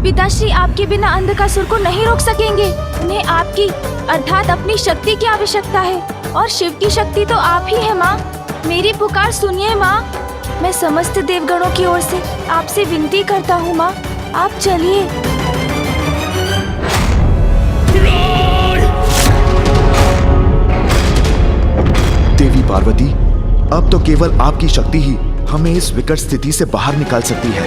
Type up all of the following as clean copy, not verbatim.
पिताश्री आपके बिना अंधकासुर को नहीं रोक सकेंगे। उन्हें आपकी अर्थात अपनी शक्ति की आवश्यकता है और शिव की शक्ति तो आप ही है माँ। मेरी पुकार सुनिए माँ। मैं समस्त देवगणों की ओर से आपसे विनती करता हूँ माँ, आप चलिए। देवी पार्वती, अब तो केवल आपकी शक्ति ही हमें इस विकट स्थिति से बाहर निकाल सकती है।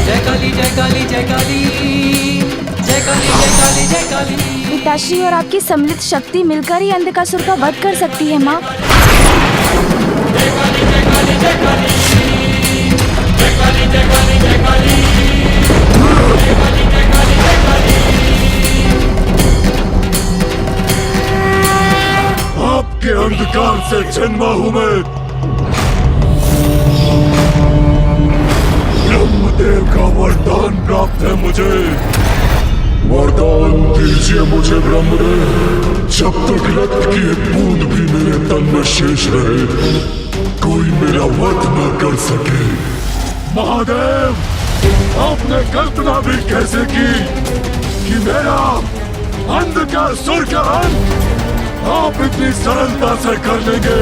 जय काली जय काली जय काली जय काली जय काली जय काली। पिताश्री और आपकी सम्मिलित शक्ति मिलकर ही अंधकासुर का वध कर सकती है माँ। जय काली जय काली जय काली जय काली जय काली जय काली जय काली जय काली जय काली। आपके अंधकार से जन्मा हूं मैं। ब्रह्मदेव का वरदान प्राप्त है मुझे। वरदान दीजिए मुझे ब्रह्मदेव। जब तक रक्त की एक बूंद भी मेरे तन में शेष रहे, कोई मेरा वध न कर सके। महादेव, आपने कल्पना भी कैसे की कि मेरा अंधकासुर का अंत आप इतनी सरलता से कर लेंगे?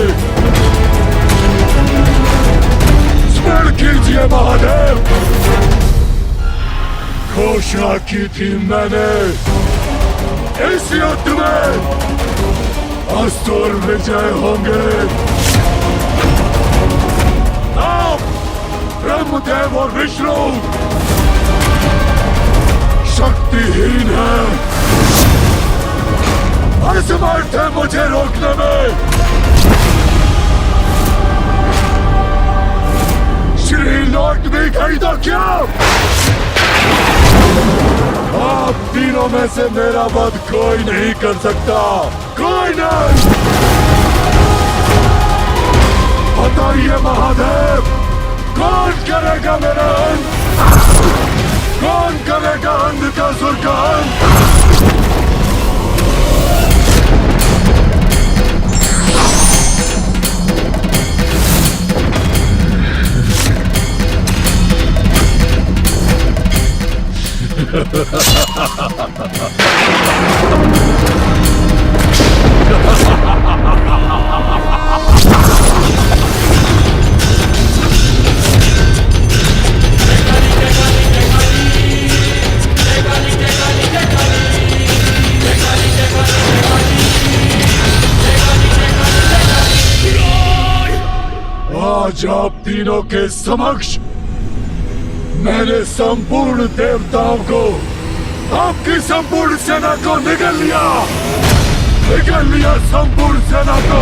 स्मरण कीजिए महादेव, घोषणा की थी मैंने इस युद्ध में असुर विजय होंगे। आप ब्रह्मदेव और विष्णु शक्तिहीन है, असमर्थ है मुझे रोकने में। श्री लौट भी गई तो क्या? आप तीनों में से मेरा वध कोई नहीं कर सकता, कोई नहीं। बताइए महादेव, कौन करेगा मेरा अंत? कौन करेगा अंधकासुर का अंत? आज आप तीनों के समक्ष मैंने संपूर्ण देवताओं को, आपकी संपूर्ण सेना को निगल लिया संपूर्ण सेना को।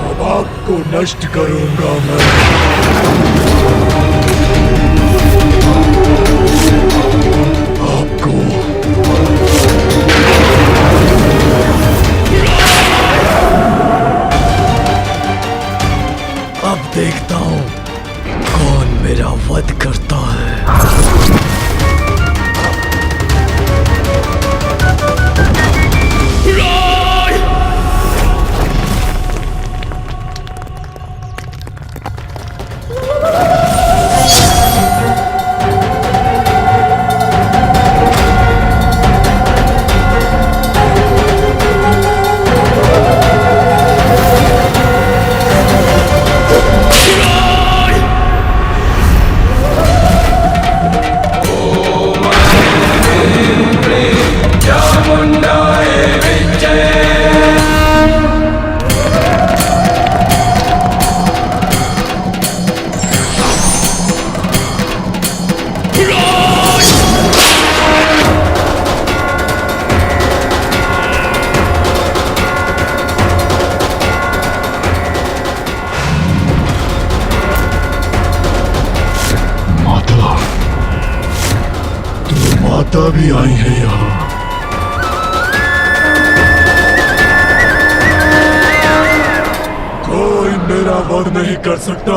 अब आपको नष्ट करूंगा मैं। आपको अब देखता हूं कौन मेरा वध करता है। माता भी आई है यहाँ। कोई मेरा वध नहीं कर सकता।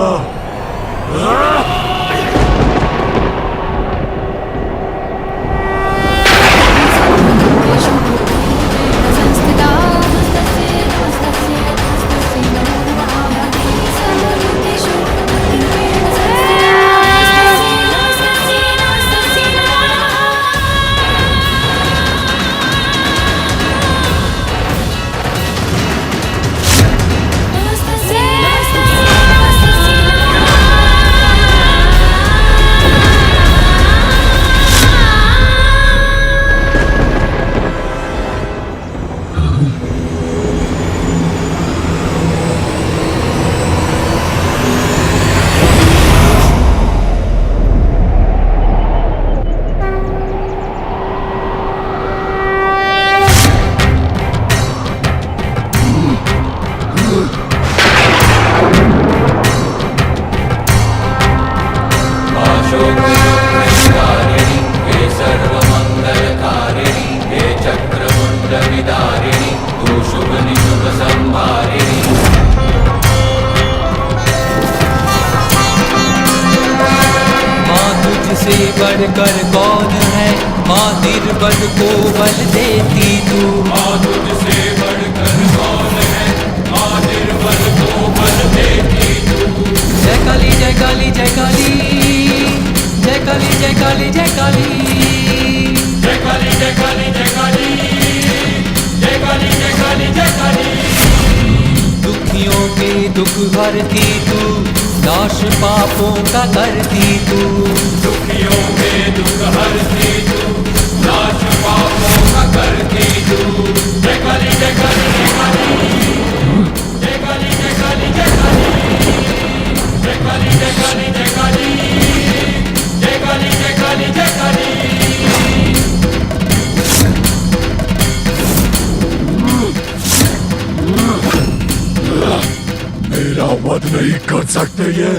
बढ़कर कौन है माँ निर्बल को बल देती तू। माँ तुझसे बढ़कर कौन है, माँ निर्बल को बल देती तू। जय काली जय काली जय काली जय काली जय काली जय काली जय काली जय काली जय काली जय काली जय काली जय काली। दुखियों के दुख हरती तू, नाश पापों का करती तू। दुखियों के दुख हरती तू, नाश पापों का करती तू। जय काली जय काली जय काली जय काली जय काली जय काली जय काली जय काली जय काली जय काली जय काली जय काली। मेरा वध नहीं कर सकते ये।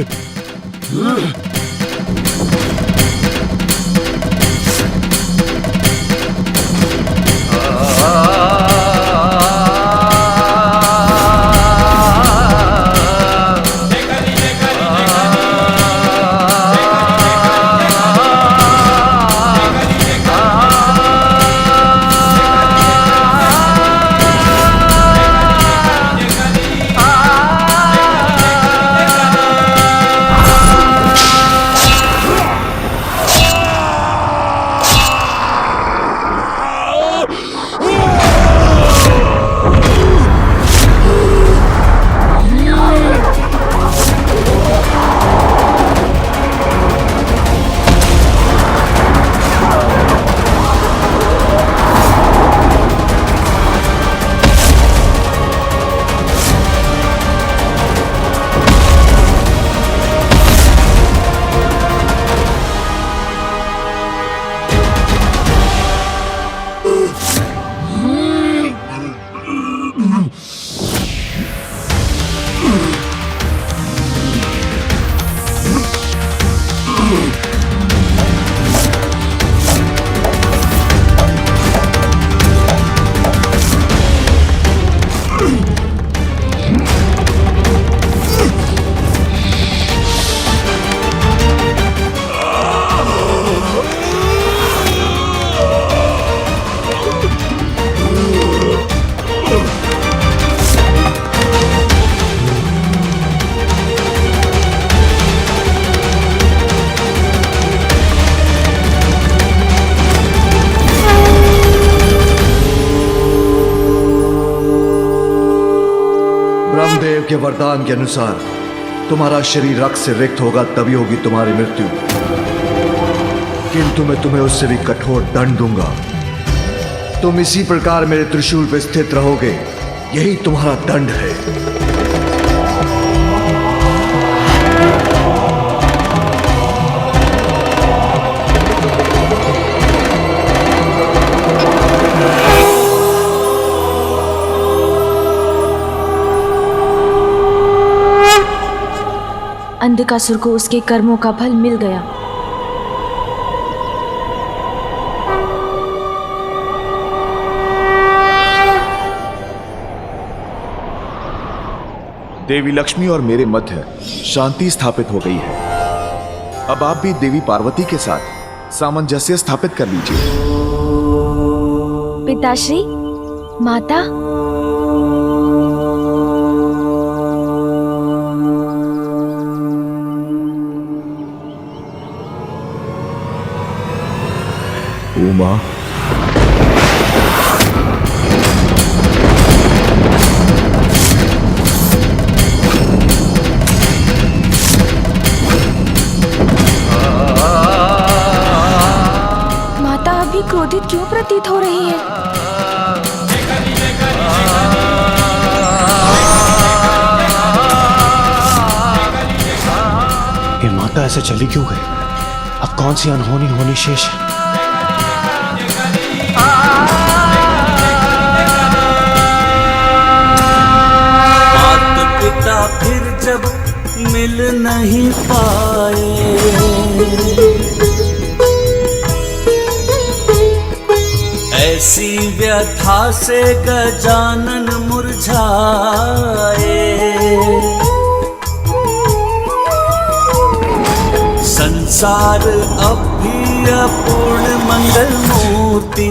ब्रह्मदेव के वरदान के अनुसार तुम्हारा शरीर रक्त से रिक्त होगा, तभी होगी तुम्हारी मृत्यु। किंतु मैं तुम्हें उससे भी कठोर दंड दूंगा। तुम इसी प्रकार मेरे त्रिशूल पर स्थित रहोगे, यही तुम्हारा दंड है। अंधकासुर को उसके कर्मों का फल मिल गया। देवी लक्ष्मी और मेरे मध्य शांति स्थापित हो गई है। अब आप भी देवी पार्वती के साथ सामंजस्य स्थापित कर लीजिए। पिताश्री, माता, उमा, माता अभी क्रोधित क्यों प्रतीत हो रही है? ये माता ऐसे चली क्यों गई? अब कौन सी अनहोनी होनी शेष है? माता पिता फिर जब मिल नहीं पाए, ऐसी व्यथा से गजानन मुरझाए। संसार अब भी अपूर्ण मंगल मूर्ति,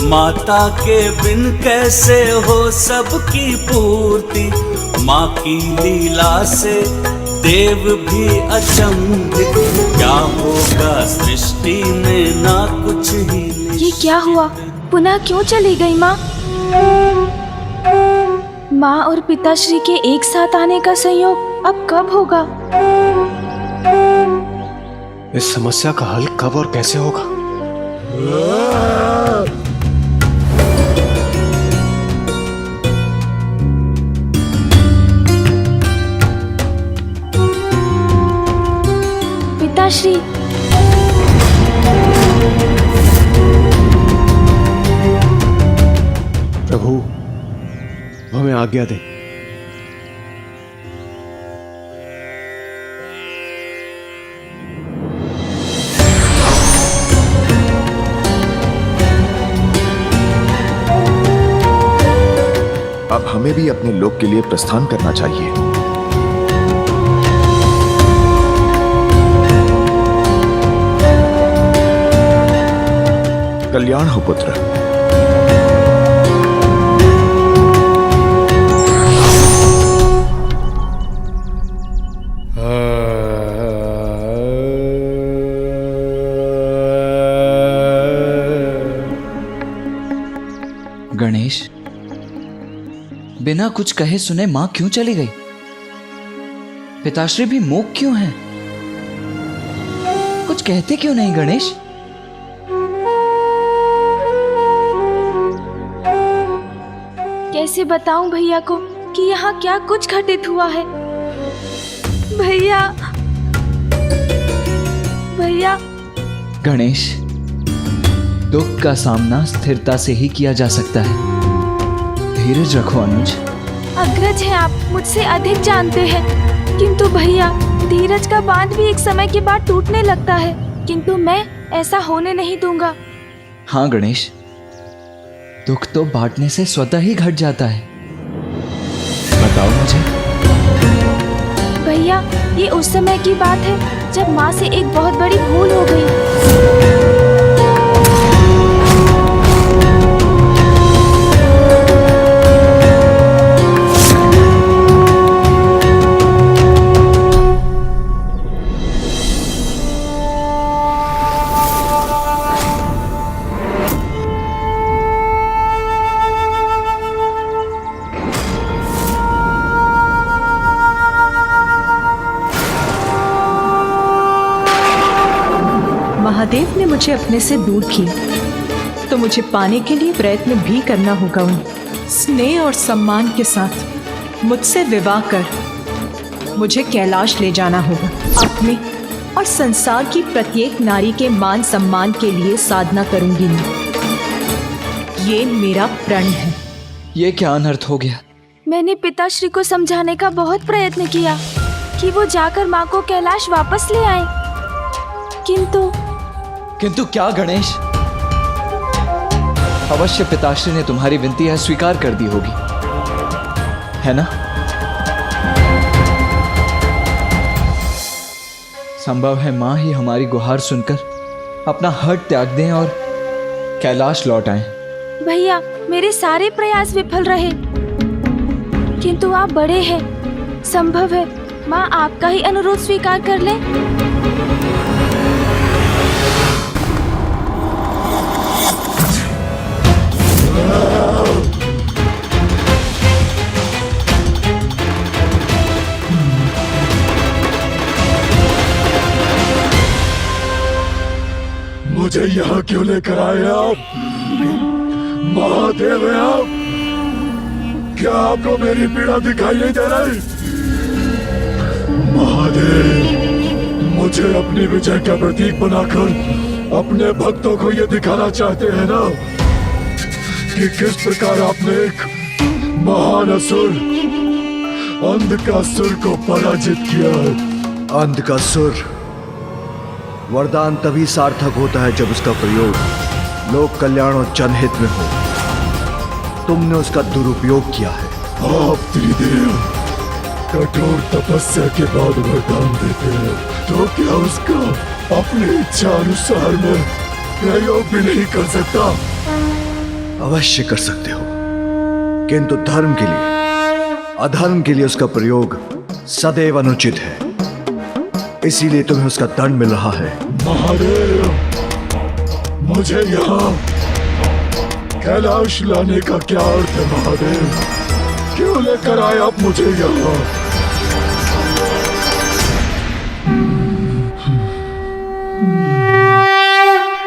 माता के बिन कैसे हो सबकी पूर्ति। माँ की लीला से देव भी अचंभित, क्या होगा सृष्टि में ना कुछ ही। ये क्या हुआ? पुनः क्यों चली गई माँ? माँ और पिताश्री के एक साथ आने का संयोग अब कब होगा? इस समस्या का हल कब और कैसे होगा? पिताश्री, प्रभु, हमें आज्ञा दे। अब हमें भी अपने लोक के लिए प्रस्थान करना चाहिए। कल्याण हो पुत्र। गणेश, बिना कुछ कहे सुने मां क्यों चली गई? पिताश्री भी मूक क्यों हैं? कुछ कहते क्यों नहीं गणेश? कैसे बताऊं भैया को कि यहाँ क्या कुछ घटित हुआ है? भैया, भैया। गणेश, दुख का सामना स्थिरता से ही किया जा सकता है। धीरज रखो अनुज। अग्रज हैं आप, मुझसे अधिक जानते हैं। किंतु भैया, धीरज का बांध भी एक समय के बाद टूटने लगता है, किंतु मैं ऐसा होने नहीं दूंगा। हाँ गणेश, दुख तो बांटने से स्वतः ही घट जाता है। बताओ मुझे। भैया, ये उस समय की बात है जब माँ से एक बहुत बड़ी भूल हो गई। महादेव ने मुझे अपने से दूर किया, तो मुझे पाने के लिए प्रयत्न भी करना होगा। उन्हें स्नेह और सम्मान के साथ मुझसे विवाह कर मुझे कैलाश ले जाना होगा। अपने और संसार की प्रत्येक नारी के मान सम्मान के लिए साधना करूंगी मैं। ये मेरा प्रण है। ये क्या अनर्थ हो गया? मैंने पिताश्री को समझाने का बहुत प्रयत्न किया कि वो जाकर माँ को कैलाश वापस ले आए, किंतु क्या गणेश? अवश्य पिताश्री ने तुम्हारी विनती स्वीकार कर दी होगी, है ना? संभव है माँ ही हमारी गुहार सुनकर अपना हट त्याग दें और कैलाश लौट आएं। भैया, मेरे सारे प्रयास विफल रहे, किंतु आप बड़े हैं, संभव है माँ आपका ही अनुरोध स्वीकार कर लें। मुझे यहाँ क्यों लेकर आए आप? महादेव हैं आप? क्या आपको मेरी पीड़ा दिखाई नहीं दे रही? महादेव, मुझे अपनी विजय का प्रतीक बनाकर अपने भक्तों को ये दिखाना चाहते हैं ना कि किस प्रकार आपने एक महान असुर अंधकासुर को पराजित किया है। अंधकासुर वरदान तभी सार्थक होता है जब उसका प्रयोग लोक कल्याण और जनहित में हो। तुमने उसका दुरुपयोग किया है। आप त्रिदेव कठोर तपस्या के बाद वरदान देते हैं तो क्या उसका अपनी इच्छा अनुसार में प्रयोग भी नहीं कर सकता? अवश्य कर सकते हो, किंतु धर्म के लिए अधर्म के लिए उसका प्रयोग सदैव अनुचित है। इसीलिए तुम्हें उसका दंड मिल रहा है। महादेव, मुझे यहाँ कैलाश लाने का क्या अर्थ है? महादेव, क्यों लेकर आए आप मुझे यहाँ?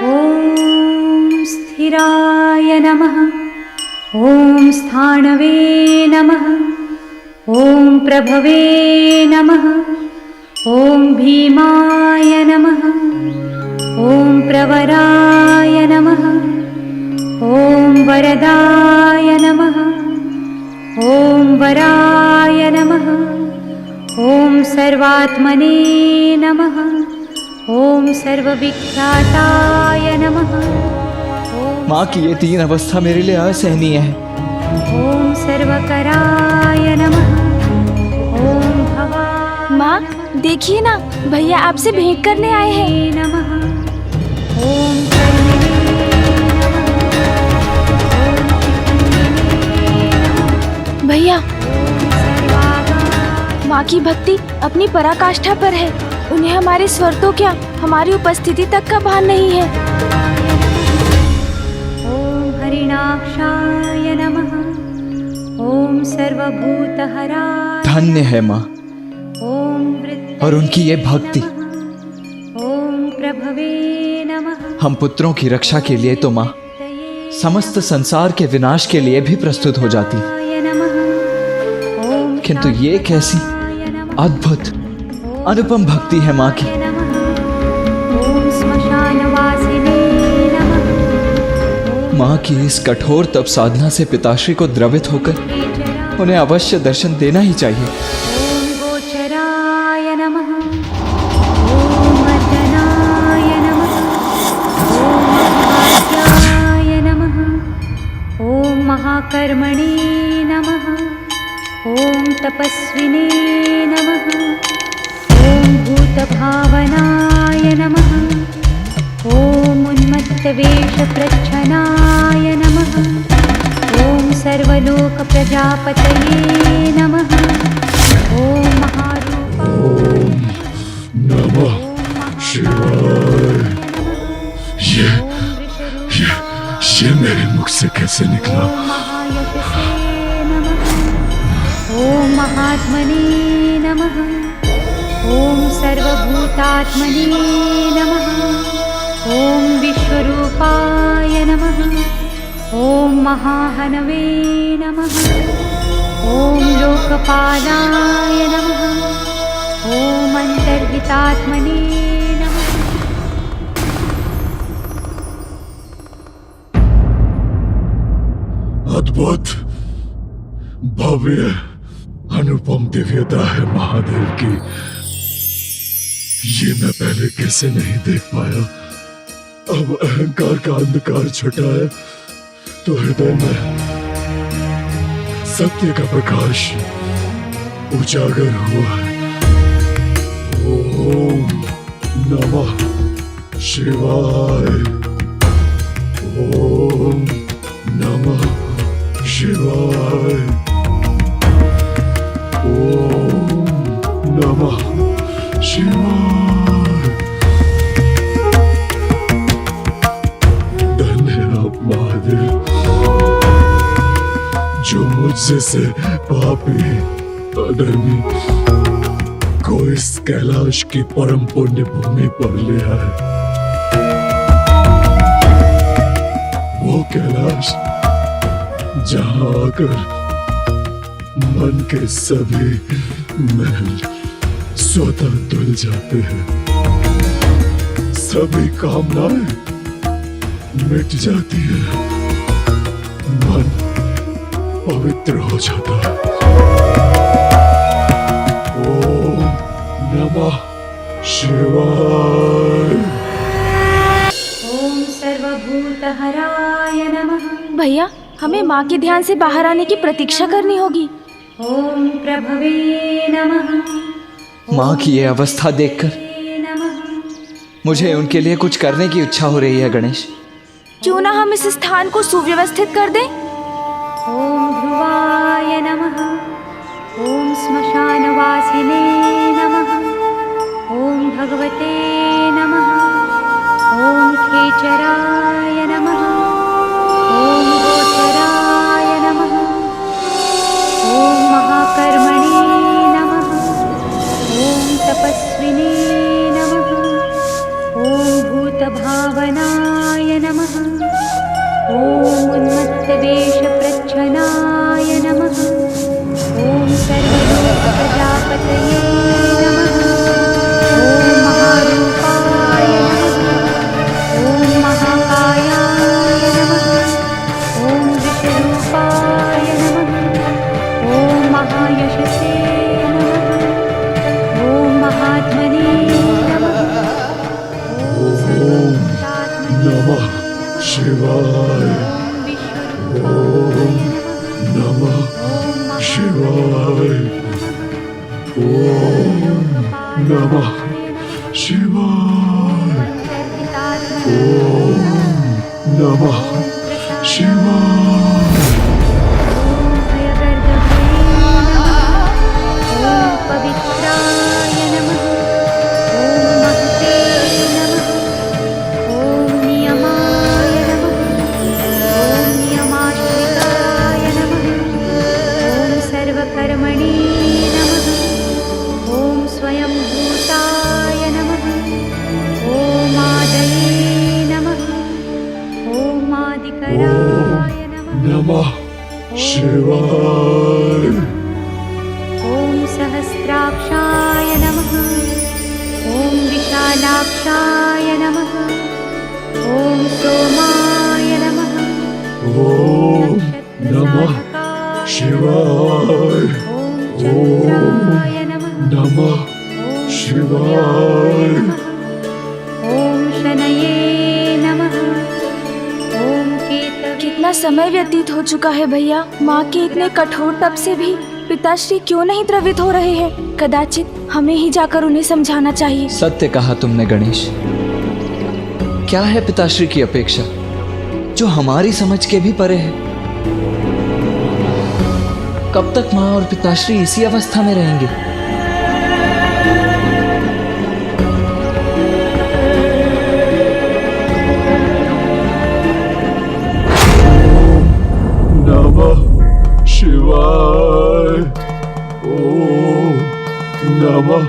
ओम स्थिराय नमः। ओम स्थाणवे नमः। ओम प्रभवे नमः। ओम भीमाय नमः। ओम प्रवराय नमः। ओम वरदाय नमः। ओम वराय नमः। ओम सर्वात्मने नमः। ओम सर्वविख्याताय नमः। माँ की ये तीन अवस्था मेरे लिए असहनीय है। ओम सर्वकराय नमः। ओम भवाय माँ, देखिए ना, भैया आपसे भेंट करने आए हैं। नमः। ओम कर्मणे नमः। भैया, माँ की भक्ति अपनी पराकाष्ठा पर है। उन्हें हमारे स्वर तो क्या, हमारी उपस्थिति तक का भान नहीं है। ओम हरिणाक्षाय नमः। ओम सर्वभूतहराय। धन्य है माँ ओम और उनकी ये भक्ति। ओम प्रभवे नमः। हम पुत्रों की रक्षा के लिए तो माँ समस्त संसार के विनाश के लिए भी प्रस्तुत हो जाती, किंतु ये कैसी अद्भुत अनुपम भक्ति है माँ की। ओम श्मशानवासिने नमः। माँ की इस कठोर तप साधना से पिताश्री को द्रवित होकर उन्हें अवश्य दर्शन देना ही चाहिए। ओम गोचराय नमः। ओम अर्दनाय नमः। ओम अभाग्याय नमः। ओम महाकर्मणे नमः। ओम तपस्विने नमः। ओम भूतभावनाय नमः। ओम उन्मत्तवेषप्रच्छनाय नमः। ओम सर्वलोकप्रजापतये नमः। ओम महारूपाय नमः शिवाय। ये मेरे मुख से कैसे निकला? ओम महायशसे नमः। ओम महात्मने नमः। ओम सर्वभूतात्मने नमः। ओम विश्वरूपाय नमः। ओम महाहनवे नमः। ओम लोकपालाय नमः। ओम अंतर्हितात्मने नमः। अद्भुत भव्य अनुपम दिव्यता है महादेव की। ये मैं पहले कैसे नहीं देख पाया। अब अहंकार का अंधकार छटा है तो हृदय में सत्य का प्रकाश उजागर हुआ है। ओम नमः शिवाय। ओम नमः शिवाय। ओम नमः शिवाय। धन्यवाद महादेव, जो मुझसे से पापी अधर्मी को इस कैलाश की परम पुण्य भूमि पर ले आए। वो कैलाश जहां आकर मन के सभी महल स्वतः धुल जाते हैं, सभी कामनाएं मिट जाती है, मन पवित्र हो जाता है। ओम नमः शिवाय। ॐ सर्वभूतहराय नमः। भैया, हमें माँ के ध्यान से बाहर आने की प्रतीक्षा करनी होगी। ॐ प्रभवे नमः। माँ की ये अवस्था देखकर मुझे उनके लिए कुछ करने की इच्छा हो रही है गणेश। क्यों ना हम इस स्थान को सुव्यवस्थित कर दें? ॐ ध्रुवाय नमः। ॐ श्मशानवासिने नमः। ॐ भगवते नमः। ॐ खेचराय नमः। ॐ गोचराय नमः। ॐ महाकर्मणे नमः। ॐ तपस्विने नमः। ॐ भूतभावनाय नमः। ॐ उन्मत्तवेषप्रच्छन्नाय नमः। ॐ सर्वलोकप्रजापतये नमः। ॐ महारूपाय नमः। ॐ महाकायाय नमः। ॐ विश्वरूपाय नमः। ॐ महायशसे नमः। ॐ महात्मने नमः। ओम नमः शिवाय। ओम नमः शिवाय। ओम नमः शिवाय। ओम नमः शिवाय। ॐ पवित्राय नमः। ॐ महते नमः। ॐ नियमाय नमः। ॐ नियमाश्रिताय नमः। ॐ सर्वकर्मणे नमः। ॐ स्वयंभूताय नमः। ॐ आदये नमः। ॐ आदिकराय नमः। नमः शिवाय। ॐ सहस्राक्षाय नमः। ॐ विशालाक्षाय नमः। ॐ सोमाय नमः। ओम नमः शिवाय। ॐ चन्द्राय नमः। नमः शिवाय। ॐ शनये नमः। ॐ केतवे। कितना समय व्यतीत हो चुका है भैया। माँ के इतने कठोर तप से भी पिताश्री क्यों नहीं द्रवित हो रहे हैं? कदाचित हमें ही जाकर उन्हें समझाना चाहिए। सत्य कहा तुमने गणेश। क्या है पिताश्री की अपेक्षा जो हमारी समझ के भी परे है? कब तक माँ और पिताश्री इसी अवस्था में रहेंगे? नमः शिवाय। ओम नमः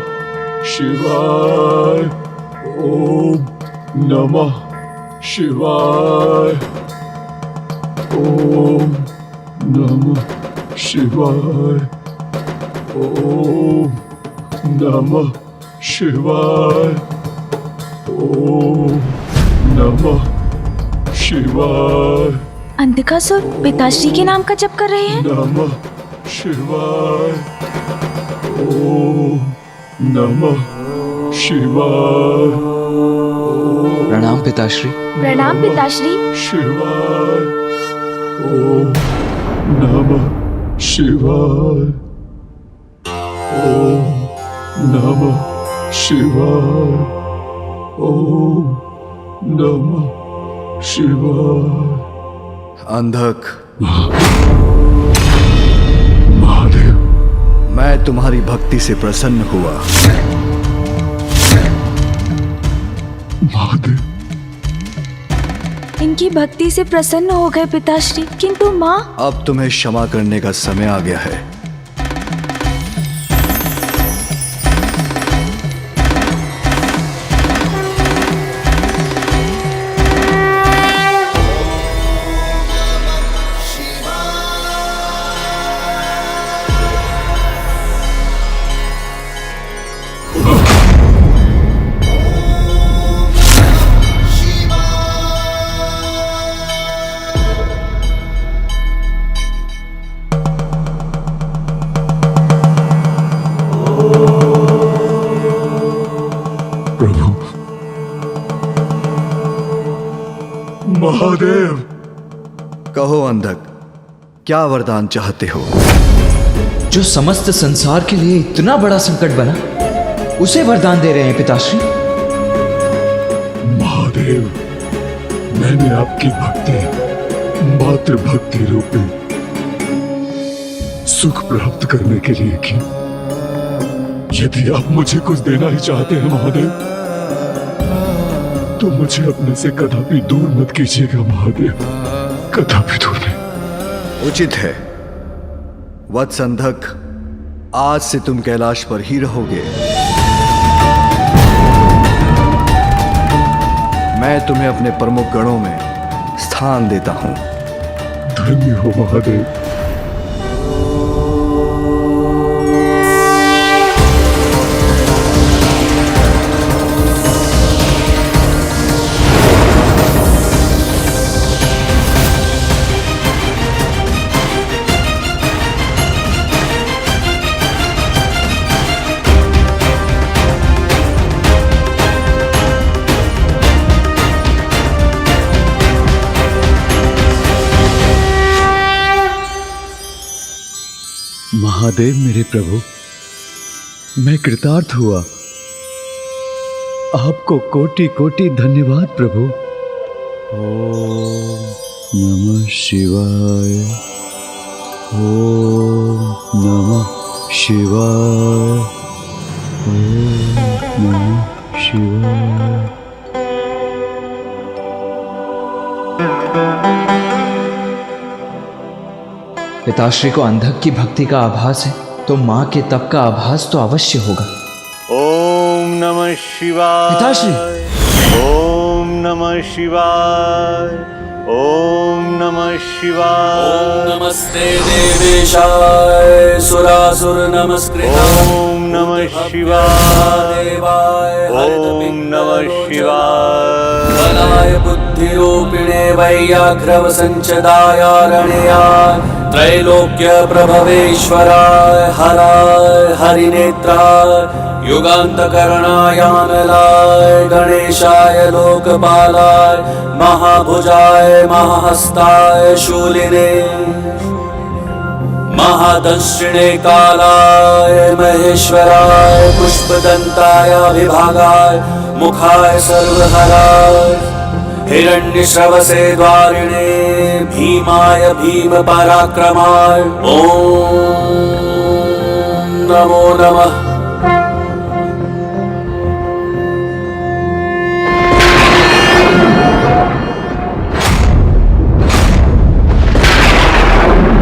शिवाय। ओम नमः शिवाय। ओम नमः शिवाय। ओम नमः शिवाय। ओम नमः शिवाय। अंधकासुर पिताश्री के नाम का जप कर रहे हैं। नमः शिवाय। ओम नमः शिवाय। प्रणाम पिताश्री। प्रणाम पिताश्री। शिवाय। ओम नमः शिवाय। ओम नमः शिवाय। शिवाय। अंधक, महादेव, मैं तुम्हारी भक्ति से प्रसन्न हुआ। महादेव, इनकी भक्ति से प्रसन्न हो गए पिताश्री, किंतु माँ। अब तुम्हें क्षमा करने का समय आ गया है। प्रभु, महादेव। कहो अंधक, क्या वरदान चाहते हो? जो समस्त संसार के लिए इतना बड़ा संकट बना, उसे वरदान दे रहे हैं पिताश्री। महादेव, मैंने आपकी भक्ति, मातृ भक्ति रूपी सुख प्राप्त करने के लिए की। यदि आप मुझे कुछ देना ही चाहते हैं महादेव, तो मुझे अपने से कदापि दूर मत कीजिएगा महादेव, कदापि दूर नहीं। उचित है वत्स अंधक, आज से तुम कैलाश पर ही रहोगे। मैं तुम्हें अपने प्रमुख गणों में स्थान देता हूं। धन्य हो महादेव। महादेव मेरे प्रभु, मैं कृतार्थ हुआ। आपको कोटि कोटि धन्यवाद प्रभु। ओम नमः शिवाय, ओम नमः शिवाय, ओम नमः शिवाय। पिताश्री को अंधक की भक्ति का आभास है, तो माँ के तप का आभास तो अवश्य होगा। ओम नमः शिवाय। पिताश्री, ओम नमः शिवाय, ओम नमः शिवाय। नमस्ते देवेशाय सुरासुर नमस्कृताय। ओम नमः शिवाय, देवाय ओम नमः शिवाय। बलाय बुद्धिरूपिणे वैयाघ्रव संचदाय रणयाय त्रैलोक्य प्रभवेश्वराय हराय हरिनेत्राय युगान्तकरणाय अनलाय गणेशाय लोकपालाय महाभुजाय महाहस्ताय शूलिने महादंशिणे कालाय महेश्वराय पुष्पदन्ताय विभागाय मुखाय सर्वहराय हिरण्यश्रवसे द्वारिणे भीमाय भीम पराक्रमाय ओम नमो नमः।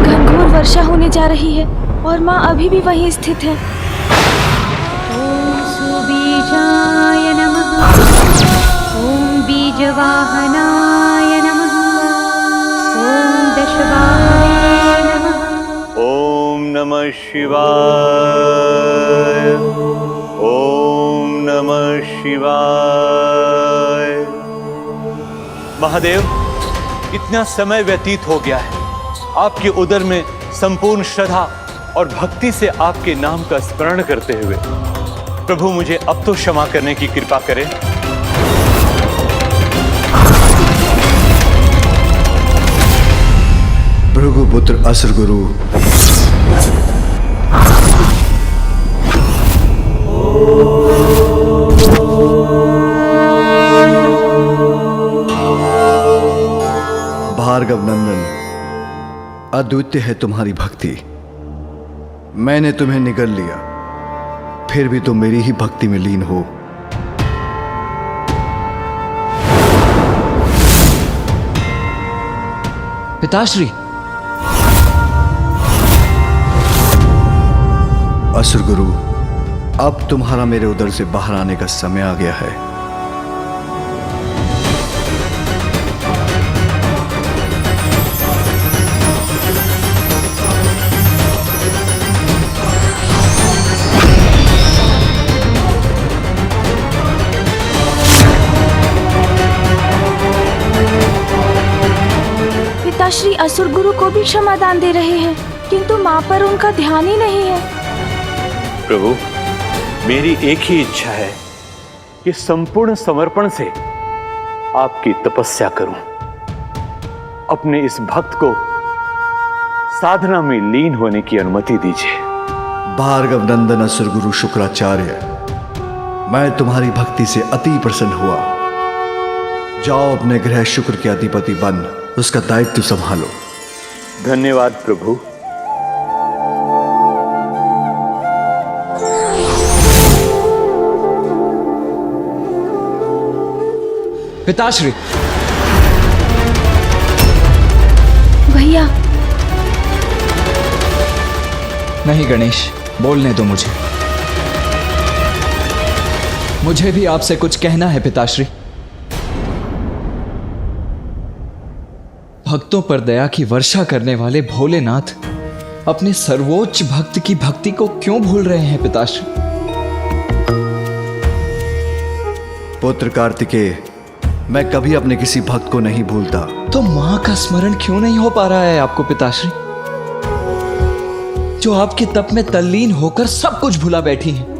घनघोर वर्षा होने जा रही है और माँ अभी भी वहीं स्थित है। ॐ सुबीजाय नमः। ॐ बीजवाहनाय नमः। ॐ दशवाहने नमः। ओम नमः शिवाय, ओम नमः शिवाय। महादेव, इतना समय व्यतीत हो गया है, आपके उदर में संपूर्ण श्रद्धा और भक्ति से आपके नाम का स्मरण करते हुए प्रभु मुझे अब तो क्षमा करने की कृपा करें। भृगुपुत्र असुर गुरु, भार्गव नंदन, अद्वितीय है तुम्हारी भक्ति। मैंने तुम्हें निगल लिया, फिर भी तुम मेरी ही भक्ति में लीन हो। पिताश्री। असुर गुरु, अब तुम्हारा मेरे उदर से बाहर आने का समय आ गया है। पिताश्री असुर गुरु को भी क्षमादान दे रहे हैं, किंतु माँ पर उनका ध्यान ही नहीं है। प्रभु, मेरी एक ही इच्छा है कि संपूर्ण समर्पण से आपकी तपस्या करूं। अपने इस भक्त को साधना में लीन होने की अनुमति दीजिए। भार्गव नंदन असुर गुरु शुक्राचार्य, मैं तुम्हारी भक्ति से अति प्रसन्न हुआ। जाओ, अपने ग्रह शुक्र के अधिपति बन उसका दायित्व संभालो। धन्यवाद प्रभु। पिताश्री। भैया। नहीं गणेश, बोलने दो मुझे भी आपसे कुछ कहना है पिताश्री। भक्तों पर दया की वर्षा करने वाले भोलेनाथ अपने सर्वोच्च भक्त की भक्ति को क्यों भूल रहे हैं पिताश्री? पुत्र कार्तिकेय, मैं कभी अपने किसी भक्त को नहीं भूलता। तो मां का स्मरण क्यों नहीं हो पा रहा है आपको पिताश्री, जो आपके तप में तल्लीन होकर सब कुछ भुला बैठी हैं?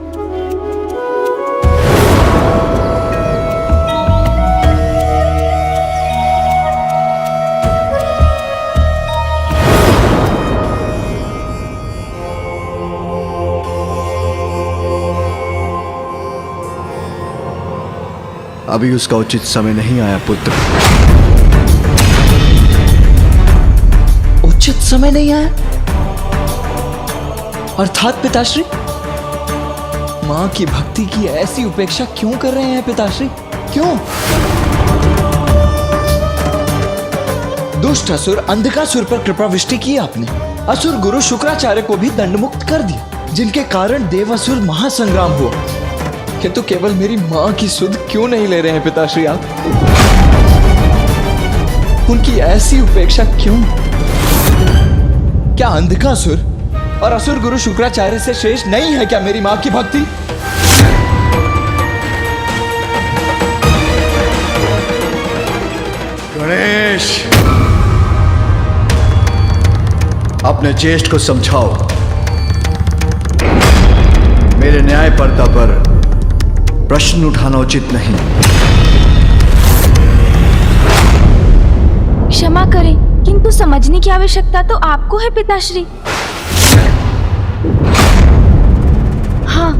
अभी उसका उचित समय नहीं आया पुत्र। उचित समय नहीं आया अर्थात पिताश्री, मां की भक्ति की ऐसी उपेक्षा क्यों कर रहे हैं पिताश्री? क्यों? दुष्ट असुर अंधकासुर पर कृपावृष्टि की आपने। असुर गुरु शुक्राचार्य को भी दंडमुक्त कर दिया, जिनके कारण देवासुर महासंग्राम हुआ। किंतु केवल मेरी मां की सुध क्यों नहीं ले रहे हैं पिताश्री आप? उनकी ऐसी उपेक्षा क्यों? क्या अंधकासुर और असुर गुरु शुक्राचार्य से श्रेष्ठ नहीं है क्या मेरी मां की भक्ति? गणेश, अपने ज्येष्ठ को समझाओ। मेरे न्याय पर्दा पर प्रश्न उठाना उचित नहीं। क्षमा करें, किंतु समझने की आवश्यकता तो आपको है पिताश्री। हाँ,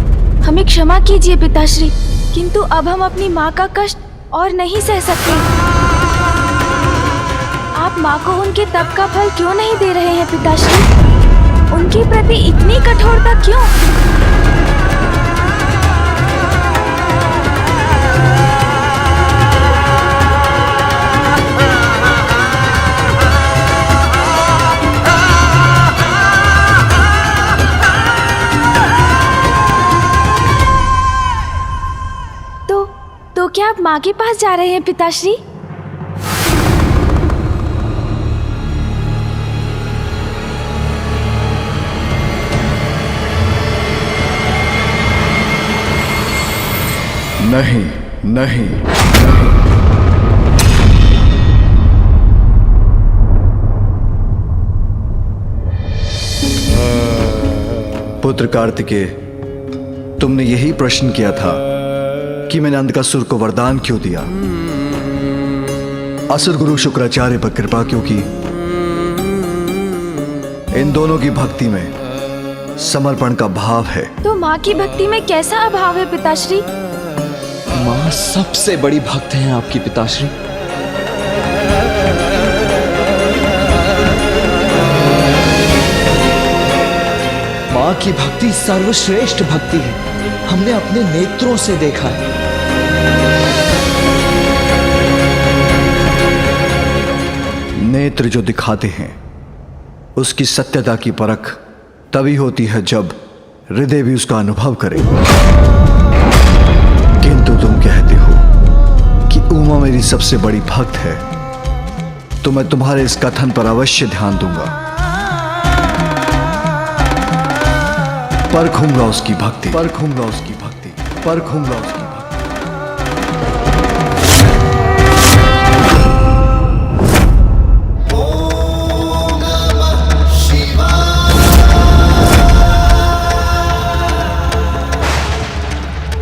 हमें क्षमा कीजिए पिताश्री, किंतु अब हम अपनी माँ का कष्ट और नहीं सह सकते। आप माँ को उनके तप का फल क्यों नहीं दे रहे हैं पिताश्री? उनके प्रति इतनी कठोरता क्यों? तो क्या आप माँ के पास जा रहे हैं पिताश्री? नहीं, नहीं, पुत्र कार्तिकेय, तुमने यही प्रश्न किया था कि मैंने अंधकासुर को वरदान क्यों दिया, असुर गुरु शुक्राचार्य पर कृपा क्यों की। इन दोनों की भक्ति में समर्पण का भाव है। तो माँ की भक्ति में कैसा अभाव है पिताश्री? माँ सबसे बड़ी भक्त हैं आपकी पिताश्री। माँ की भक्ति सर्वश्रेष्ठ भक्ति है, हमने अपने नेत्रों से देखा है। नेत्र जो दिखाते हैं उसकी सत्यता की परख तभी होती है जब हृदय भी उसका अनुभव करे। किंतु तुम कहते हो कि उमा मेरी सबसे बड़ी भक्त है, तो मैं तुम्हारे इस कथन पर अवश्य ध्यान दूंगा, परखूंगा उसकी भक्ति, परखूंगा उसकी भक्ति, परखूंगा उसकी भक्ति।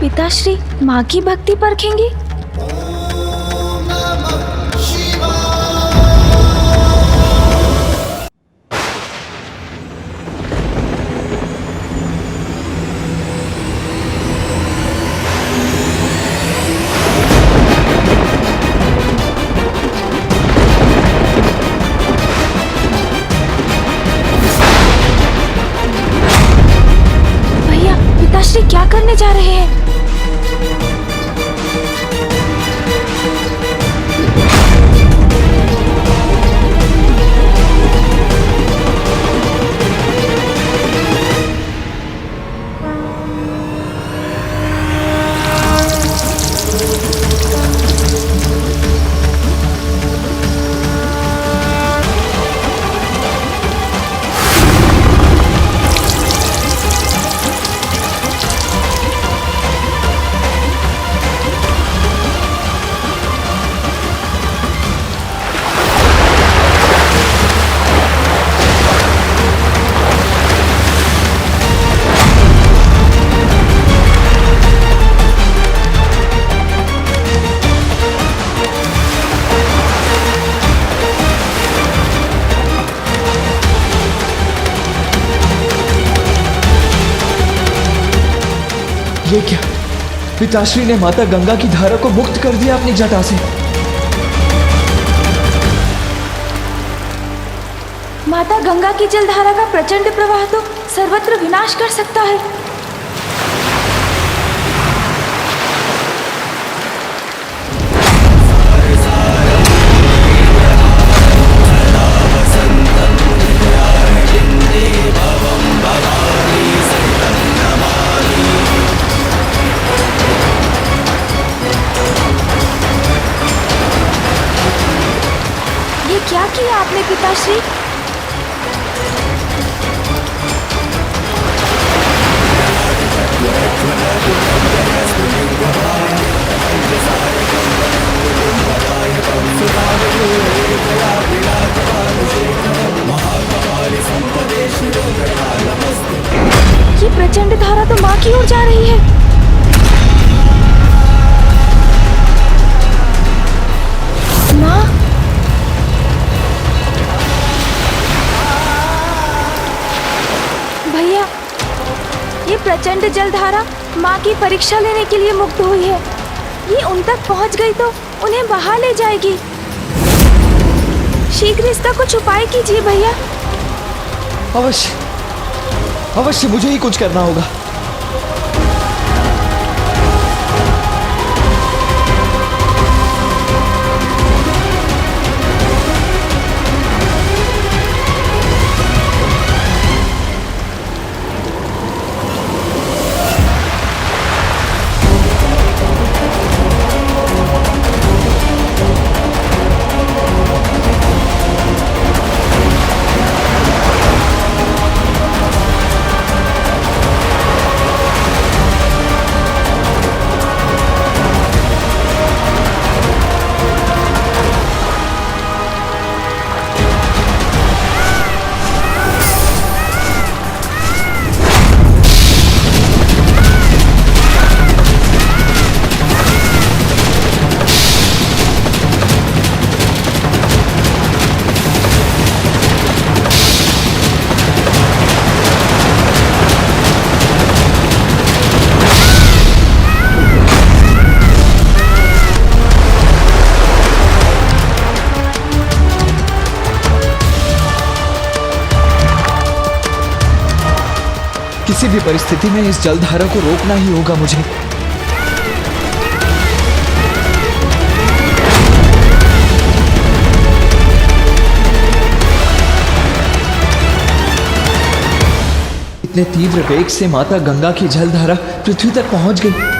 पिताश्री माँ की भक्ति परखेंगे? भैया, पिताश्री क्या करने जा रहे हैं? ये क्या? पिताश्री ने माता गंगा की धारा को मुक्त कर दिया अपनी जटा से। माता गंगा की जलधारा का प्रचंड प्रवाह तो सर्वत्र विनाश कर सकता है। ये क्या किया आपने पिताश्री? ये प्रचंड धारा तो माँ की ओर जा रही है। माँ, भैया, ये प्रचंड जलधारा माँ की परीक्षा लेने के लिए मुक्त हुई है। ये उन तक पहुँच गई तो उन्हें बहा ले जाएगी। शीघ्र इसका कुछ उपाय कीजिए भैया। अवश्य, अवश्य मुझे ही कुछ करना होगा। किसी भी परिस्थिति में इस जलधारा को रोकना ही होगा मुझे। इतने तीव्र वेग से माता गंगा की जलधारा पृथ्वी तक पहुंच गई।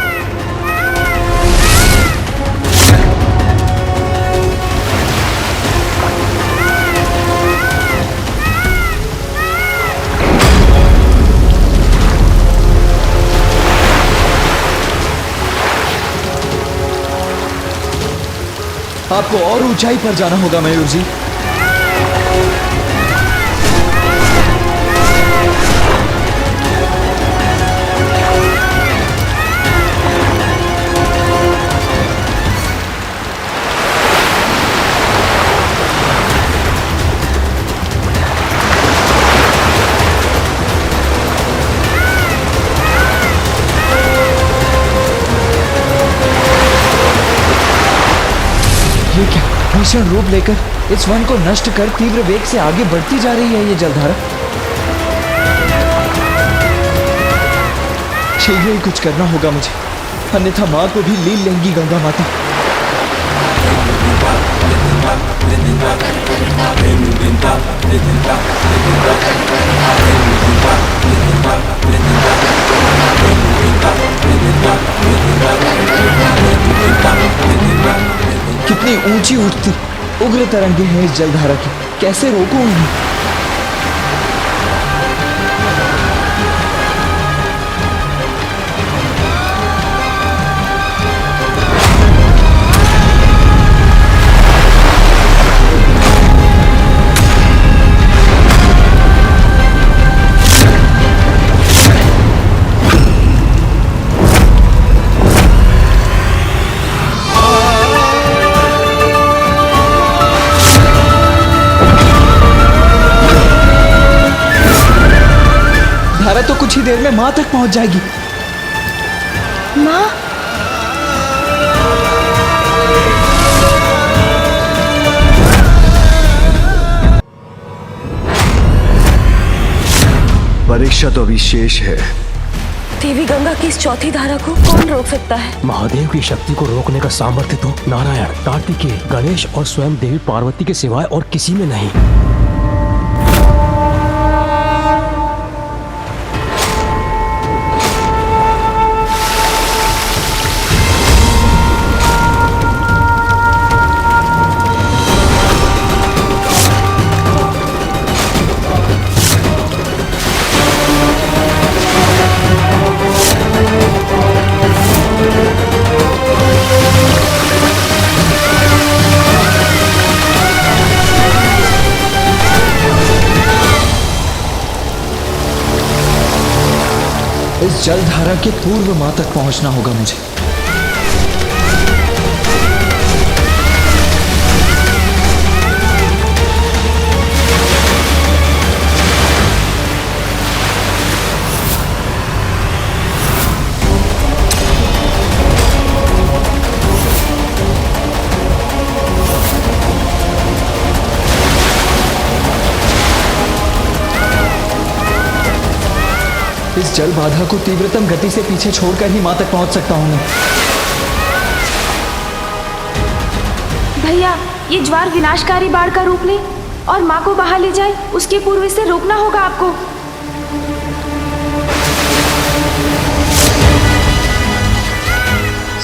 आपको और ऊंचाई पर जाना होगा मयूर जी। ये क्या भीषण रूप लेकर इस वन को नष्ट कर तीव्र वेग से आगे बढ़ती जा रही है ये जलधारा। शीघ्र ही कुछ करना होगा मुझे, अन्यथा माँ को भी लील लेंगी गंगा माता। कितनी ऊंची उठती उग्र तरंगे हैं इस जलधारा की, कैसे रोकूं इन्हें? धारा तो कुछ ही देर में माँ तक पहुंच जाएगी। माँ, परीक्षा तो अभी शेष है। देवी गंगा की इस चौथी धारा को कौन रोक सकता है? महादेव की शक्ति को रोकने का सामर्थ्य तो नारायण, कार्तिकेय, गणेश और स्वयं देवी पार्वती के सिवाय और किसी में नहीं। इस जलधारा के पूर्व माँ तक पहुंचना होगा मुझे। इस जल बाधा को तीव्रतम गति से पीछे छोड़कर ही माँ तक पहुंच सकता हूं मैं। भैया, ये ज्वार विनाशकारी बाढ़ का रूप ले और माँ को बहा ले जाए, उसके पूर्व इसे रोकना होगा आपको।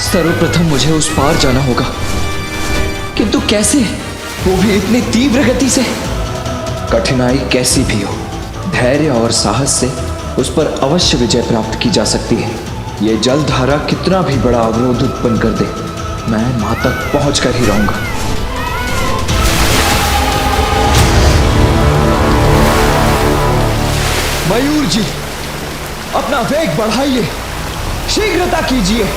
सर्वप्रथम मुझे उस पार जाना होगा, किंतु कैसे? वो भी इतनी तीव्र गति से। कठिनाई कैसी भी हो, धैर्य और साहस से उस पर अवश्य विजय प्राप्त की जा सकती है। ये जलधारा कितना भी बड़ा अवरोध उत्पन्न कर दे, मैं माँ तक पहुंच कर ही रहूंगा। मयूर जी, अपना वेग बढ़ाइए, शीघ्रता कीजिए।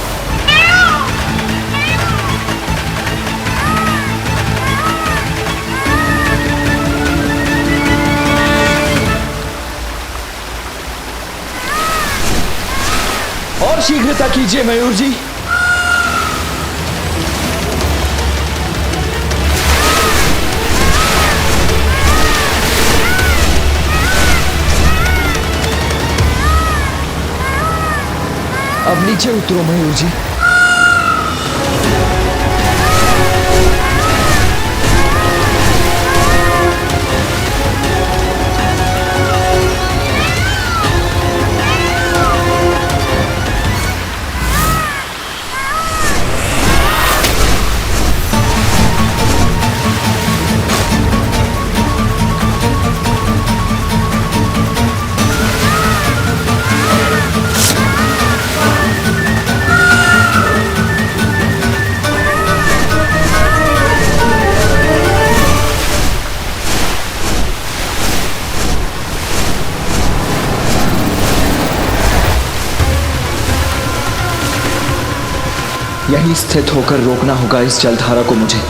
और शीघ्रता कीजिए मयूर जी। अब नीचे उतरो मयूर जी। यहीं स्थित होकर रोकना होगा इस जलधारा को मुझे।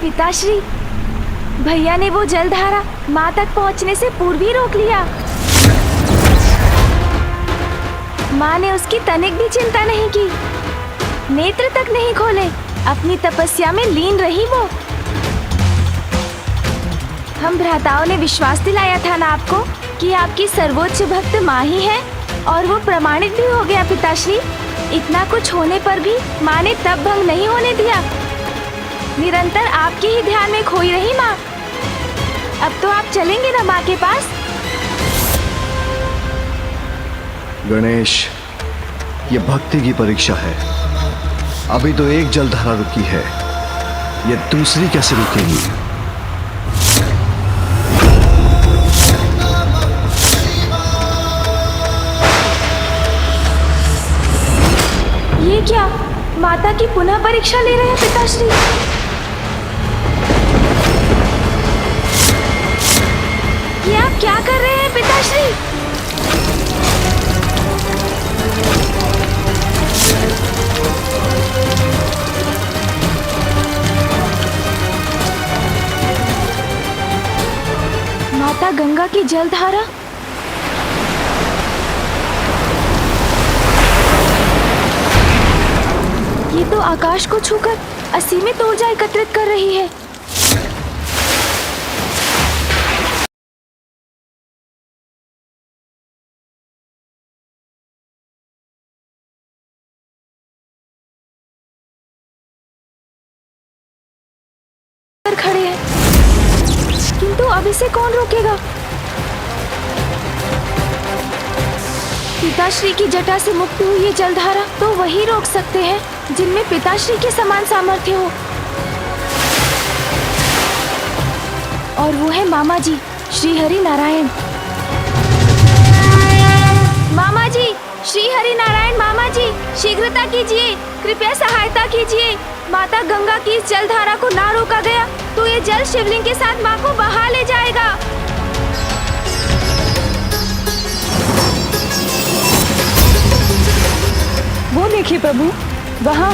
पिताश्री, भैया ने वो जलधारा माँ तक पहुँचने से पूर्व ही रोक लिया। माँ ने उसकी तनिक भी चिंता नहीं की, नेत्र तक नहीं खोले, अपनी तपस्या में लीन रही वो। हम भ्राताओं ने विश्वास दिलाया था ना आपको कि आपकी सर्वोच्च भक्त माँ ही है, और वो प्रमाणित भी हो गया पिताश्री। इतना कुछ होने पर भी माँ ने तब भंग नहीं होने दिया। निरंतर आपके ही ध्यान में खोई रही माँ। अब तो आप चलेंगे ना माँ के पास? गणेश, ये भक्ति की परीक्षा है। अभी तो एक जलधारा रुकी है, ये दूसरी कैसे रुकेगी? ये क्या, माता की पुनः परीक्षा ले रहे हैं पिताश्री? ये आप क्या कर रहे हैं पिताश्री? माता गंगा की जलधारा। ये तो आकाश को छूकर असीमित ऊर्जा एकत्रित कर रही है। खड़े हैं, किंतु अब इसे कौन रोकेगा? पिताश्री की जटा से मुक्त हुई ये जलधारा तो वही रोक सकते हैं जिनमें पिताश्री के समान सामर्थ्य हो, और वो है मामा जी श्री हरि नारायण। मामा जी श्री हरि नारायण, मामा जी शीघ्रता कीजिए, कृपया सहायता कीजिए। माता गंगा की इस जलधारा को ना रोका गया तो ये जल शिवलिंग के साथ माँ को बहा ले जाएगा। वो देखिए प्रभु, वहाँ।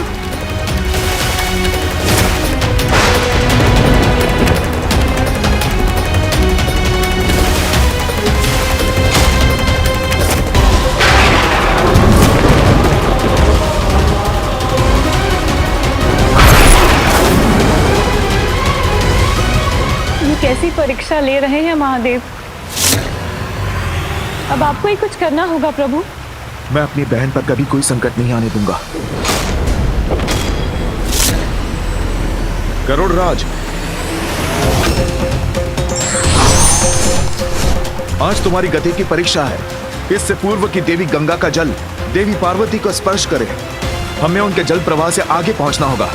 ये कैसी परीक्षा ले रहे हैं महादेव? अब आपको ही कुछ करना होगा प्रभु। मैं अपनी बहन पर कभी कोई संकट नहीं आने दूंगा। गरुड़राज, आज तुम्हारी गति की परीक्षा है। इससे पूर्व की देवी गंगा का जल देवी पार्वती को स्पर्श करे, हमें उनके जल प्रवाह से आगे पहुंचना होगा।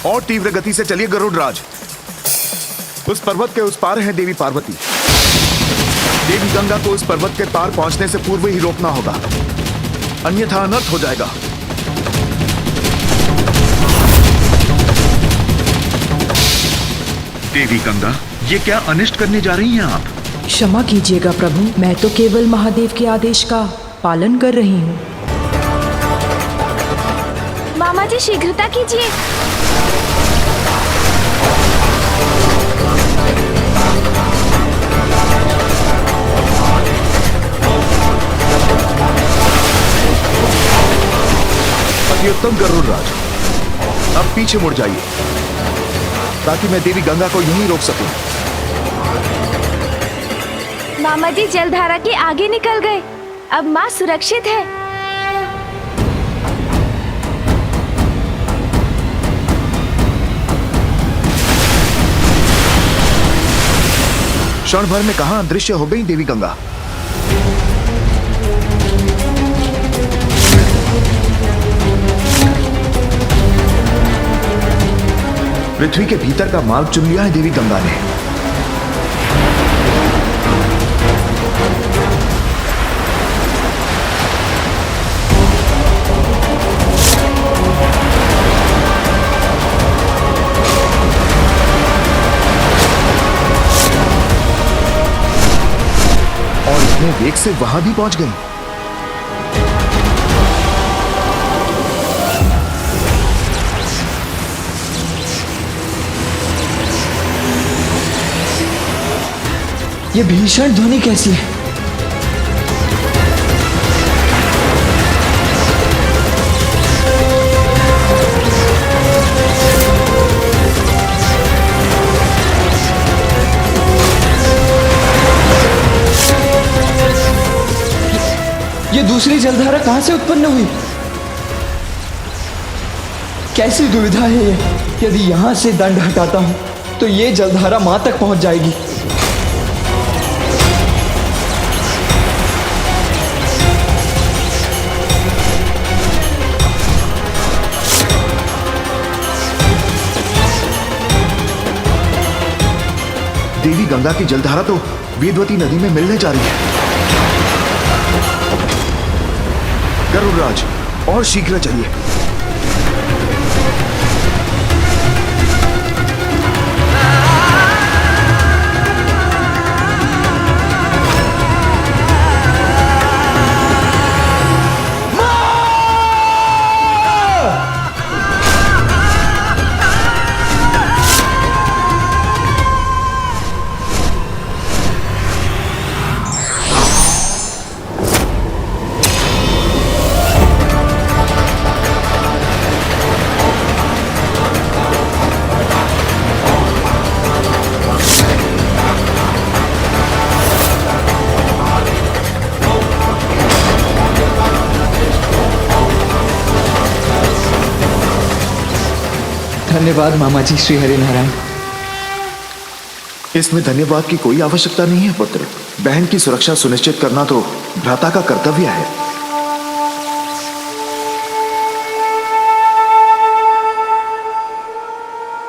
और तीव्र गति से चलिए गरुड़राज। उस पर्वत के उस पार है देवी पार्वती। देवी गंगा को उस पर्वत के पार पहुंचने से पूर्व ही रोकना होगा, अन्यथा अनर्थ हो जाएगा। देवी गंगा, ये क्या अनिष्ट करने जा रही हैं आप? क्षमा कीजिएगा प्रभु, मैं तो केवल महादेव के आदेश का पालन कर रही हूँ। मामा जी शीघ्रता कीजिए। अत्युत्तम गरुड़राज, अब पीछे मुड़ जाइए ताकि मैं देवी गंगा को यहीं रोक सकूं। मामा जी जलधारा के आगे निकल गए, अब माँ सुरक्षित है। क्षण भर में कहां अदृश्य हो गई देवी गंगा। पृथ्वी के भीतर का मार्ग चुन लिया है देवी गंगा ने। और इतने वेग से वहां भी पहुंच गई। ये भीषण ध्वनि कैसी है? ये दूसरी जलधारा कहां से उत्पन्न हुई? कैसी दुविधा है ये? यदि यहां से दंड हटाता हूं तो ये जलधारा मां तक पहुंच जाएगी। देवी गंगा की जलधारा तो वेदवती नदी में मिलने जा रही है। गरुड़राज, और शीघ्र चलिए। धन्यवाद मामा जी श्री हरिनारायण। इसमें धन्यवाद की कोई आवश्यकता नहीं है पुत्र। बहन की सुरक्षा सुनिश्चित करना तो भ्राता का कर्तव्य है।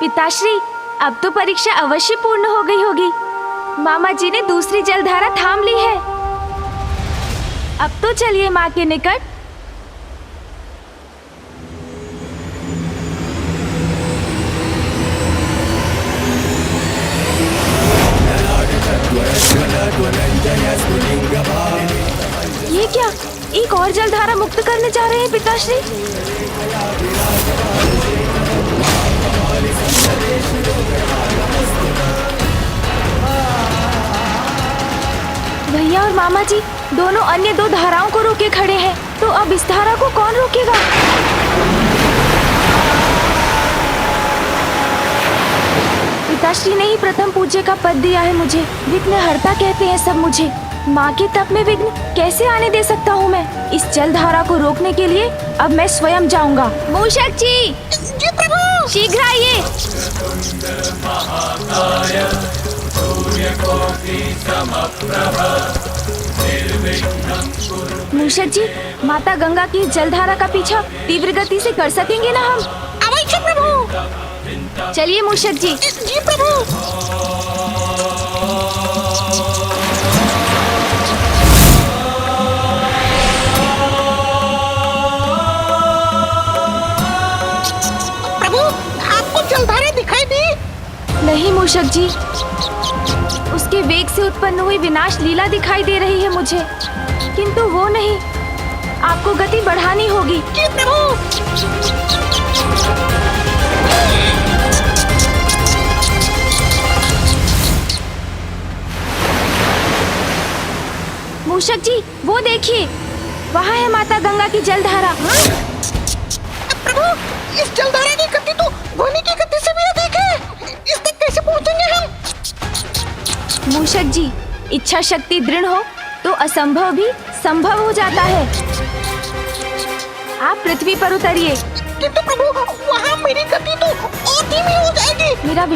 पिताश्री, अब तो परीक्षा अवश्य पूर्ण हो गई होगी। मामा जी ने दूसरी जलधारा थाम ली है। अब तो चलिए माँ के निकट। ये क्या, एक और जलधारा मुक्त करने जा रहे हैं पिताश्री? भैया और मामा जी दोनों अन्य दो धाराओं को रोके खड़े हैं, तो अब इस धारा को कौन रोकेगा? पिताश्री ने ही प्रथम पूज्य का पद दिया है मुझे। विघ्नहर्ता कहते हैं सब मुझे। माँ के तप में विघ्न कैसे आने दे सकता हूँ मैं? इस जलधारा को रोकने के लिए अब मैं स्वयं जाऊंगा। मूषक जी, प्रभु, शीघ्र आइए। मूषक जी, माता गंगा की जलधारा का पीछा तीव्र गति से कर सकेंगे ना हम? अवश्य प्रभु। चलिए मूषक जी। जी प्रभु। प्रभु, आपको जलधारा दिखाई दी? नहीं मूषक जी, उसके वेग से उत्पन्न हुई विनाश लीला दिखाई दे रही है मुझे, किंतु वो नहीं। आपको गति बढ़ानी होगी। जी प्रभु। मूषक जी, वो देखिए, वहाँ है माता गंगा की जलधारा। प्रभु, इस जलधारा की गति तो ध्वनि की गति से भी अधिक है। इस तक कैसे पहुँचेंगे हम? मूषक जी, इच्छा शक्ति दृढ़ हो तो असंभव भी संभव हो जाता है। आप पृथ्वी पर उतरिए। किंतु प्रभु, वहाँ मेरी गति तो और धीमी हो जाएगी। मेरा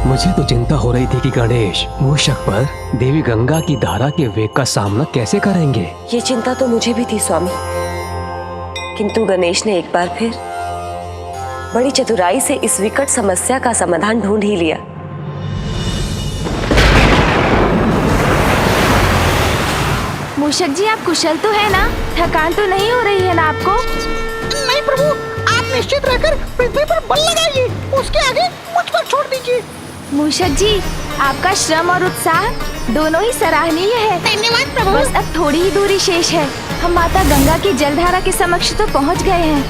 मुझे तो चिंता हो रही थी कि गणेश मूषक पर देवी गंगा की धारा के वेग का सामना कैसे करेंगे। ये चिंता तो मुझे भी थी स्वामी, किंतु गणेश ने एक बार फिर बड़ी चतुराई से इस विकट समस्या का समाधान ढूंढ ही लिया। मूषक जी, आप कुशल तो है ना? थकान तो नहीं हो रही है ना आपको? नहीं प्रभु, आप निश्चित रहकर पृथ्वी पर बल लगाइए, उसके आगे मुझ पर छोड़ दीजिए। मूषक जी, आपका श्रम और उत्साह दोनों ही सराहनीय है। धन्यवाद प्रभु। बस अब थोड़ी ही दूरी शेष है, हम माता गंगा की जलधारा के समक्ष तो पहुंच गए हैं।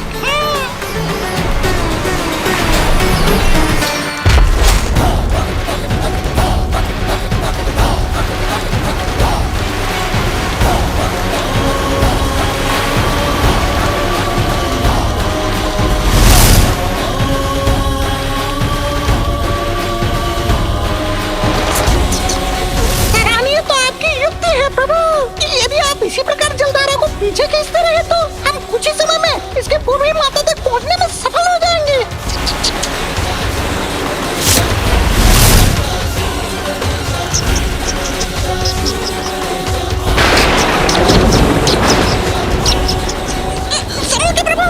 इसी प्रकार जलधारा को पीछे खींचते रहे तो हम कुछ ही समय में इसके पूर्वी माता तक पहुंचने में सफल हो जाएंगे। समझे प्रभु?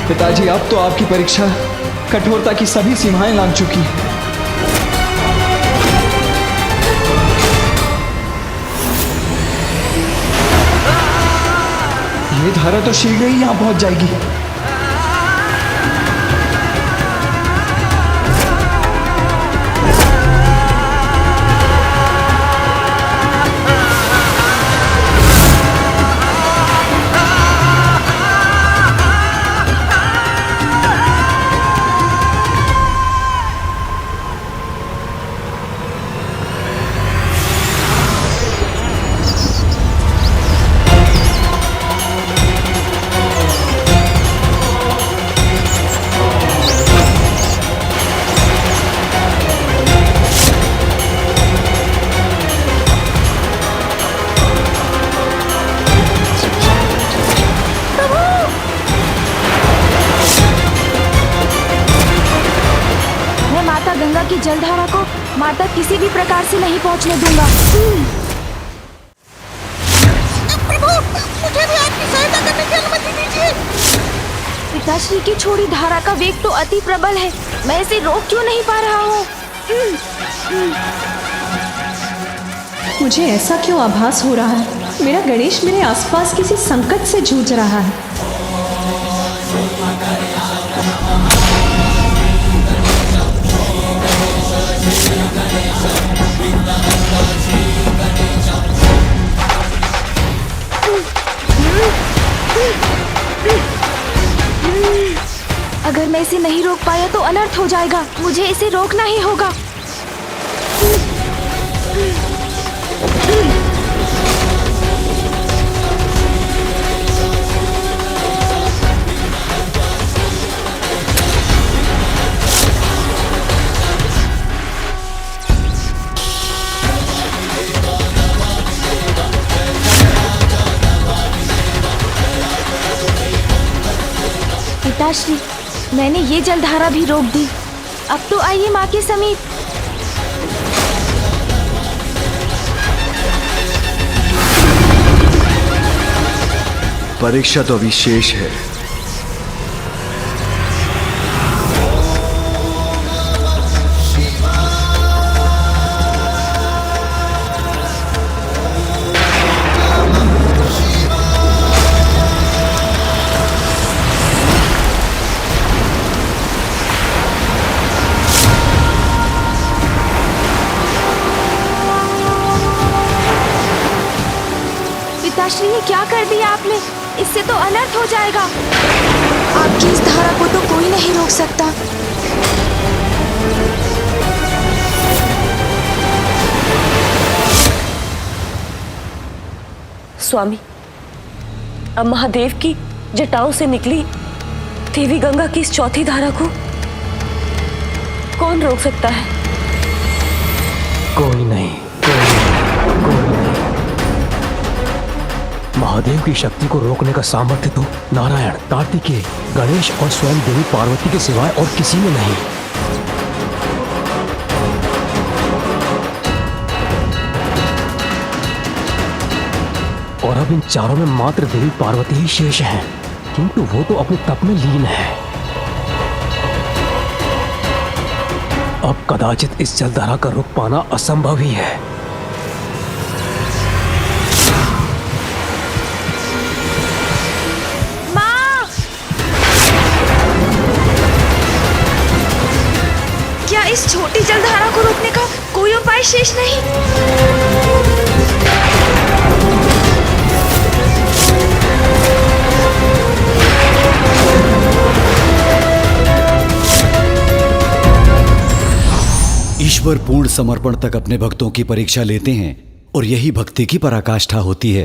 पिताजी, अब तो आपकी परीक्षा कठोरता की सभी सीमाएं लांघ चुकी है। ये धारा तो शीघ्र ही यहाँ पहुंच जाएगी। गंगा की जलधारा को माता किसी भी प्रकार से नहीं पहुंचने दूंगा। प्रभु, मुझे भी आपकी सहायता करने की अनुमति दीजिए। पिताश्री की छोड़ी धारा का वेग तो अति प्रबल है, मैं इसे रोक क्यों नहीं पा रहा हूँ? मुझे ऐसा क्यों आभास हो रहा है? मेरा गणेश मेरे आसपास किसी संकट से जूझ रहा है। अगर मैं इसे नहीं रोक पाया तो अनर्थ हो जाएगा। मुझे इसे रोकना ही होगा। पिताश्री, मैंने ये जलधारा भी रोक दी। अब तो आइए माँ के समीप। परीक्षा तो अभी शेष है। पिताश्री, ये क्या कर दिया आपने? इससे तो अनर्थ हो जाएगा। आपकी इस धारा को तो कोई नहीं रोक सकता। स्वामी, अब महादेव की जटाओं से निकली देवी गंगा की इस चौथी धारा को कौन रोक सकता है? कोई नहीं, कोई नहीं, कोई नहीं। महादेव की शक्ति को रोकने का सामर्थ्य तो नारायण, कार्तिकेय, गणेश और स्वयं देवी पार्वती के सिवाय और किसी में नहीं। और अब इन चारों में मात्र देवी पार्वती ही शेष हैं, किंतु वो तो अपने तप में लीन है। अब कदाचित इस जलधारा का रोक पाना असंभव ही है। इस छोटी जलधारा को रोकने का कोई उपाय शेष नहीं। ईश्वर पूर्ण समर्पण तक अपने भक्तों की परीक्षा लेते हैं और यही भक्ति की पराकाष्ठा होती है।